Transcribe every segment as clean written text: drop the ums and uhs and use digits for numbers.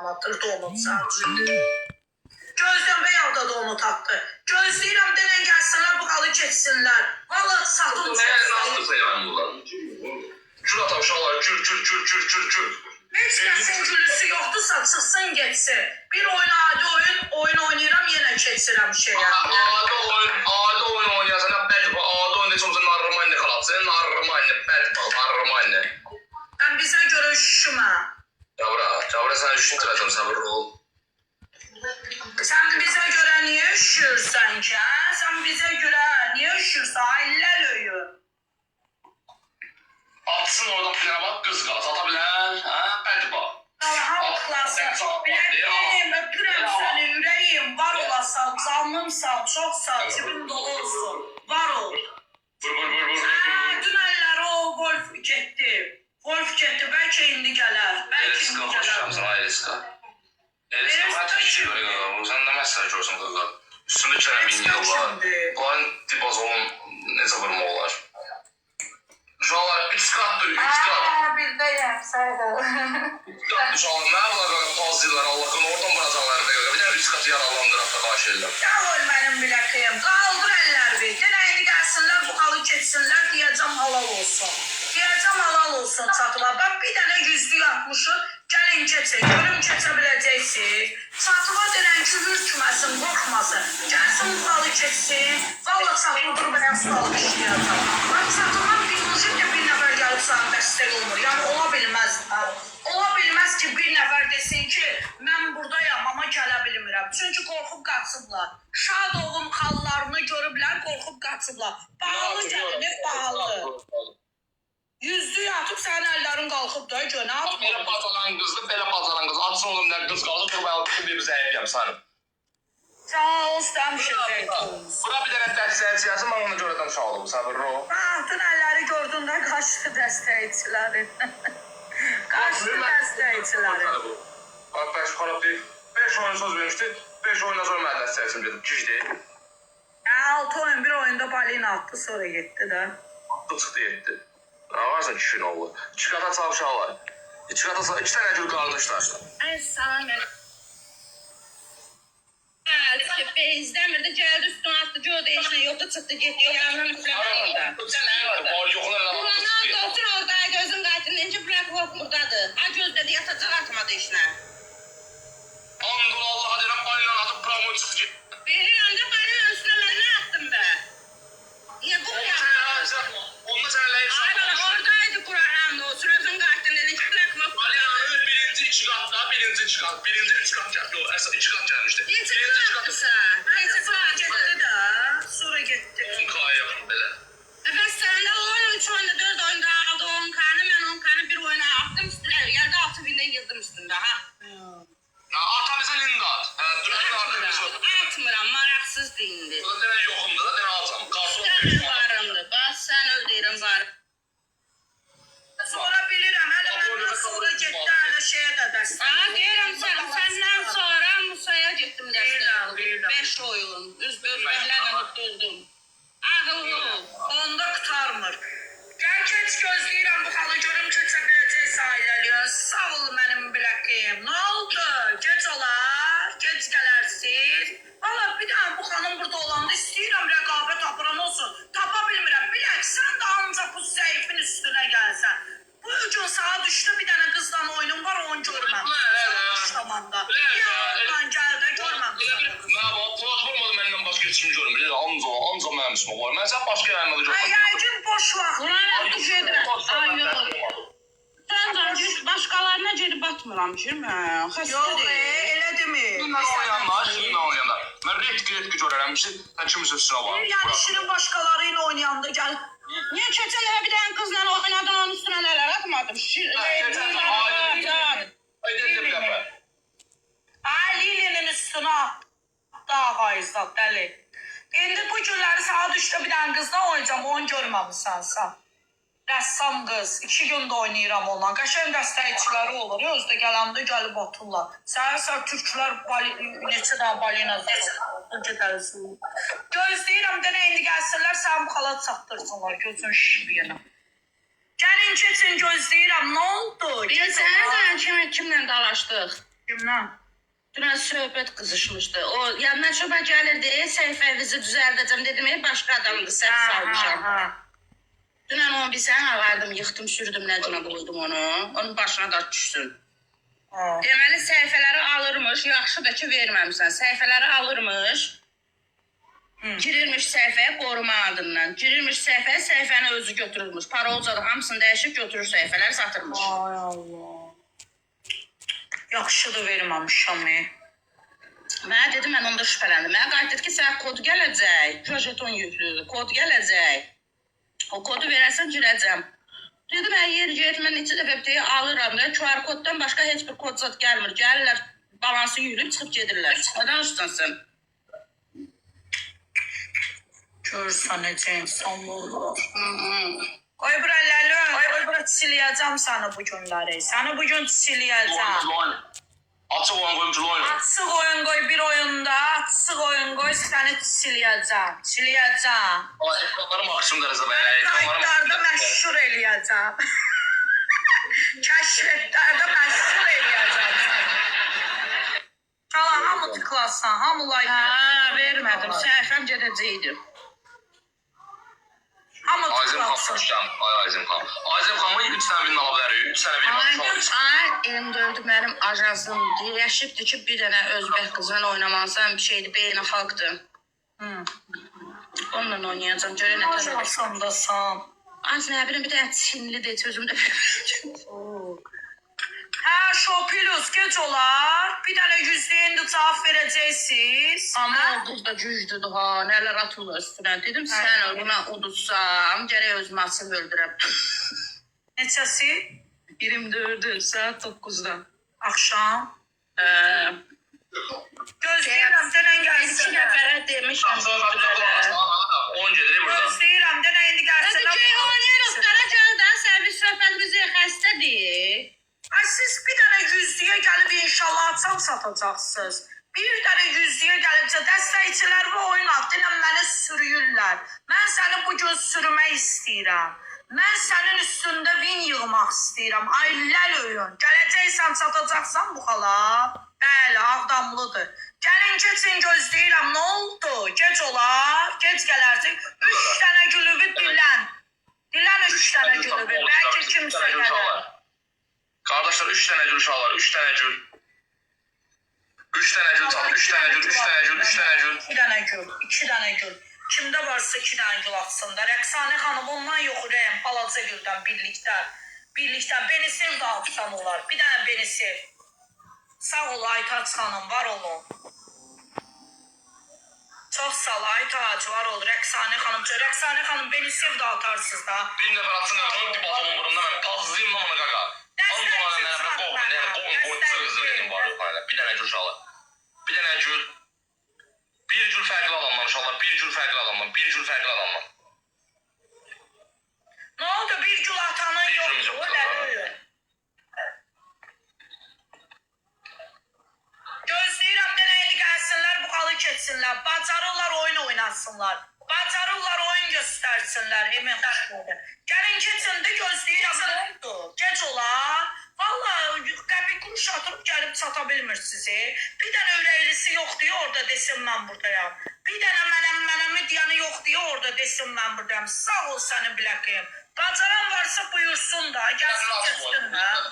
Anlatırdı onu sadece. Gözden Beyav'da da onu taktı. Gözləyirəm denən gəlsinlər, bu qalı keçsinlər. Vallahi satın çıxsın. Gül atam uşaqlar, gül. Heç kəsin gülüsü yoxdursa çıxsın geçsin. Bir oyun adi oyun oynayıram yenə keçirəm şeyə. Adi oyun oynayasan, adi oyun necə olsa narmanlı xalatın, narmanlı. Ben bizə görə üşüşümə. Cabra sən üşütürəcəm, sabırlı ol. Sen bize göre niye üşürsən ki? Sen bize göre niye üşürsən? Ailələr öyür. Atsın oradan filan bak, qız qalası ata bilən, bədi bax. Allah'a tıklasın. Biləklərim, öpürəm səni, ürəyim, var olasan, canım sağ, çox sağ, cibim dolu olsun. Var ol. Vur. Dün əlləri o golf getdi. Golf getdi, bəlkə indi gələr. Bəlkə indi gələr. Eliska kaç kişi görüyor? Sen ne mesela görsen kızlar. Üstünde Kerem İngil var. Ulan Dibazol'un ne zabırma olar. Şu anlar 3 kattır, 3 kat. Bildəyəm, sayda. 3 kattır şu anlar. Ne yapılar pazdılar Allah'ın oradan bırakacaklar. Bir de 3 katı yaralandırar da karşı eller. Sağ ol benim biləkəyim. Qaldır əllər bir. Yenə indi gəlsinlər, bu qalı keçsinlər, deyəcəm halal olsun. Deyəcəm halal olsun çatılar. Bak bir dənə yüzlük atmışım. Gəlin keçin, görüm keçə biləcəksiniz. Çatıva denən ki, hürkməsin, qorxmasın. Gəlsin bu qalı keçsin. Valla çatıva durub ən sağlıq işləyəcəm. Bak çatıva bilmişim ki, bir nəfər gəlib sana dəstək olmur. Yəni ola bilməz. Ola bilməz ki, bir nəfər desin ki, mən buradayam, amma gələ bilmirəm. Çünki qorxub qaçıblar. Şadovun xallarını görüblər, qorxub qaçıblar. Bahalı gəlinir, bahalı. Yüzlüyü atıp sənin əllərin qalxıb da gönə atma. Belə bacaran qız. Atsın oğlum nə qız qaldı, tövbə aldım bir bizə əyyəm sanım. Sağ ol, istəmişim deyil. Bura bir dənə dəstəkçiyəsin, mən ona görədən şalım, sabırlı ol. Dün əlləri gördün də qaçdı dəstəkçilərin. Qaçdı dəstəkçilərin. Bak ben şu karabıyı 5 oyun söz vermişti. 5 oyundan sonra mən dəstəkçim dedim. Gicdi. 6 oyun, bir oyunda balina attı, sonra gitti də. Attı çıxdı yetti. Ne varsa kişinin oğlu. 2 kata çalışarlar. 2 tane gül kardeşler. Ay salam elə. İzləmirdi, gəldi üstünə atdı, gördü işinə yoxda çıxdı, getdi, yanından üstünə orada. Var yoxlar. Ulan otur orada, gözün qayıtın, necə bırak buradadır. Ha gözlədi, yatacaq atmadı işinə. Anadolu Allah'a deyirəm, balina atıp promo çıxdı. Bilirəm də, balina üstünə mən nə attım be? Niyə bu yaptın? Onda sənə ləyib Ay, oradaydı Qur'an da, o sürəzün qayıtın, necə bırakma. balina birinci 2 katda, birinci 3 kat gəldi. Yok, əsas 2 kat gəlmişdi. Necə bıraktısa? Necə Getdi də, sonra getdi. 10 kaya yapın belə. Bəs səndə 10, 3 oyunda, 4 oyunda aldı 10 kanı, mən 10 kanı bir oyuna attım üstüne, yerde 6000'de yıldım üstünde ha. Ata bize lindat. Dünənin artıq biz yoxdur. Atmıram, maraksız değildi. Burada denə yoxumdur da, denə alacam. Karton Sənin varındı, bas sen öldürün var. Sonra bilirəm, hələ məndən sonra getdi, hələ şeyə də dəstək. Aa deyirəm senden sonra Musa'ya gittim Bilirəm, derste. bilirəm. 5 oyun, özbəklərlə tutuldum. Ağıllı. Onda qutarmır. Gəl keç gözləyirəm, bu xalı görüm keçə biləcək ailəliyə. Sağ ol mənim biləkəyim. Nə oldu? Gec olar, gec gələrsiz. Valla bir daha bu xanım burada olanda istəyirəm rəqabət tapıran olsun. Tapa bilmirəm. Bilək, sən də ancaq bu zəifin üstünə gəlsən. Bu gün sağa düşdü bir dənə qızla oyunum var, onu görməm. Sağa düşdamanda. Yandan gəldi, görməm. Nə var? Platformada məndən başqa heç kim görmür. Ancaq mənim ismim var. Mən sən başqa yerlərdə Ay, görmürəm. yəqin boş vaxt. Ulan gedirəm. Ay yox. Sən zancı başqalarına gedib batmıram ki mən. Yox, Xəstədir. elə demir. Şirinlə oynayanlar. Mən retki görərəm ki, sən kimin üstünə var. Yəni Şirin başqaları ilə oynayanda gəl. Niyə keçən dəfə bir dənə qızla oynadın, onun üstünə nələr atmadım? Bir dəfə. Ay, Lilinin üstünə daha qayızda, dəli. İndi bu günləri sağa düşdü bir dənə qızla oynayacam, onu görməmişsən sən. Rəssam qız, 2 gündə oynayıram ondan. Qəşəng dəstəkçiləri olur, özdə gələndə gəlib atırlar. Səhər türklər neçə daha balina gedərsin. Gözləyirəm, denə indi gəlsinlər, sən bu xalat çatdırsınlar, gözün şişbiyənə. Gəlin keçin, gözləyirəm, nə oldu? Biz sənə kimlə dalaşdıq? Kimdən? Dünən söhbət qızışmışdı. O yandan şoba gəlirdi, səhifənizi düzəldəcəm dedim, başqa adamdı, səhv salmışam. Dünən onu bir sən ağardım, yıxdım, sürdüm, nə cına qoydum onu. Onun başına da düşsün. Deməli, səhifələri alırmış, yaxşı da ki, verməmsən. Səhifələri alırmış, girirmiş səhifəyə qoruma adından. Girirmiş səhifəyə, səhifəni özü götürürmüş. Parolcadır, hamısını dəyişib götürür səhifələri, satırmış. Ay Allah. Yaxşıdır verməmişəm. Mənə dedi, mən onda şübhələndim. Mənə qayıtdı ki, sənə kod gələcək, projeton yüklüdür, kod gələcək. O kodu verərsən, girəcəm. Dedim, mən yer getmə neçə dəfə deyə alıram da, QR koddan başqa heç bir kod zat gəlmir. Gəlirlər, balansı yüklüyüb çıxıb gedirlər. Çıxmadan uçsan sən. Görürsən necə insanlar var. Qoy bura Ləlün, qoy bura çiliyəcəm səni bu günləri. Səni bu gün çiliyəcəm. Açıq oyun qoyum, cülo oyun. Açıq oyun qoy bir oyunda, açıq oyun qoy səni çiliyəcəm. Çiliyəcəm. Ekranları maksimum dərəcədə Kayıtlarda məşhur eləyəcəm. Kəşfətlərdə məşhur eləyəcəm səni. Qala, hamı tıklasın, hamı like. Vermədim, səhifəm gedəcəkdi. Hamı Azim xan, tıklasın. xoşdan. Azim xan. Azim xanın 3 sənə birini ala bilərik. 3 sənə birini Ay, M4 mənim ajansım deyəşibdir ki, bir dənə Özbək qızla oynamalısan, bir şeydir, beynəlxalqdır. Onunla oynayacam, görə nə tələb. Ajansındasan. Az nə bilim, bir dənə Çinlidir, sözümdə bilmirəm. Hə, Şopilus gec olar. Bir dənə yüzlüyündə cavab verəcəksiniz. Amma o qız da gücdüdür ha, nələr atılır üstünə. Dedim, sən buna udutsam, gərək özümü asıb öldürəm. Neçəsi? 24 saat 9-da. Axşam. Gözləyirəm, denən 2 gəlsinlər. nəfərə demişəm, gördülər. 10 gedir burada. Gözləyirəm, denən indi Hadi gəlsinlər. Ceyhaniyanov, Qaracan'dan servis söhbətimizi xəstədir. Ay, siz bir dənə yüzlüyə gəlib inşallah açam satacaqsınız. Bir dənə yüzlüyə gəlibcə dəstəkçilər və oyun adlı ilə məni sürüyürlər. Mən səni bu gün sürmək istəyirəm. Mən sənin üstündə win yığmaq istəyirəm. Aylər oyun. Gələcəksən, satacaqsan bu xala. Bəli, Ağdamlıdır. Gəlin, keçin, gözləyirəm. Nə oldu? Gec olar, gec gələrdik. 3 dənə gülübü dilən. Dilən 3 dənə gülübü. Bəlkə kimsə gələr. Kardeşler 3 tane gül uşaqlar, 3 tane gül. 3 tane gül çalın, 3 tane gül, 3 tane gül, 3 tane gül. 2 dənə gül, 2 dənə gül. Kimdə varsa 2 dənə gül atsınlar. Rəqsanə xanım ondan yox ürəyim, balaca güldən birlikdən. Birlikdən Benisev də atsan olar. Bir dənə Benisev. Sağ ol Aytaç xanım, var olun. Çox sağ ol Aytaç, var ol Rəqsanə xanım. Rəqsanə xanım Benisev də atarsınız da. Bir nefer atsın, ben bir balon vururum da ben kalkızlayayım lan bana kaka. Alın bana ne ben kovun, ne kovun sığızı benim var yok hala. Bir tane gül uşaqlar. Bir tane gül. Bir gül fərqli adamlar uşaqlar, bir gül fərqli adamlar, bir gül fərqli adamlar. Nə oldu? Bir gül atanın yoxdur, o nədir? Gözləyirəm denə indi gəlsinlər, bu qalı keçsinlər. Bacarırlar, oyun oynasınlar. Bacarırlar, oyun göstərsinlər. Emin xoşludur. Gəlin keçin də gözləyirəm, nə oldu? Gec olar. Vallahi qəpik kuruş atıb gəlib çata bilmir sizi. Bir dənə ürəklisi yox deyə orada desin mən buradayam. Bir dənə mənəmi deyəni yox deyə orada desin mən buradayam. Sağ ol səni biləkəyim. Bacaran varsa buyursun da, gəlsin keçsinlər.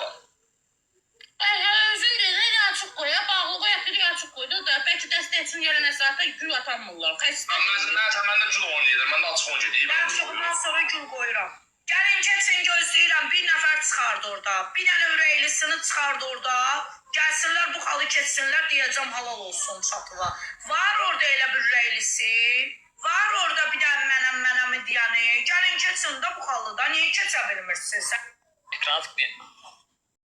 Özün deyil, açıq qoya, bağlı qoya, biri açıq qoydu da, bəlkə dəstəkçinin gələn əsasda gül atanmırlar. Mən də gül oynayırım, mən də açıq oynayırım. Mən bundan sonra gül qoyuram. Gəlin keçin gözləyirəm, bir nəfər çıxardı orada. Bir dənə ürəklisini çıxardı orada. Gəlsinlər bu xalı keçsinlər, deyəcəm halal olsun çatıla. Var orada elə bir ürəklisi. Var orada bir dənə mənəmi deyəni. Gəlin keçin də bu xalıda. Niyə keçə bilmirsiniz? Ekran tıklayın.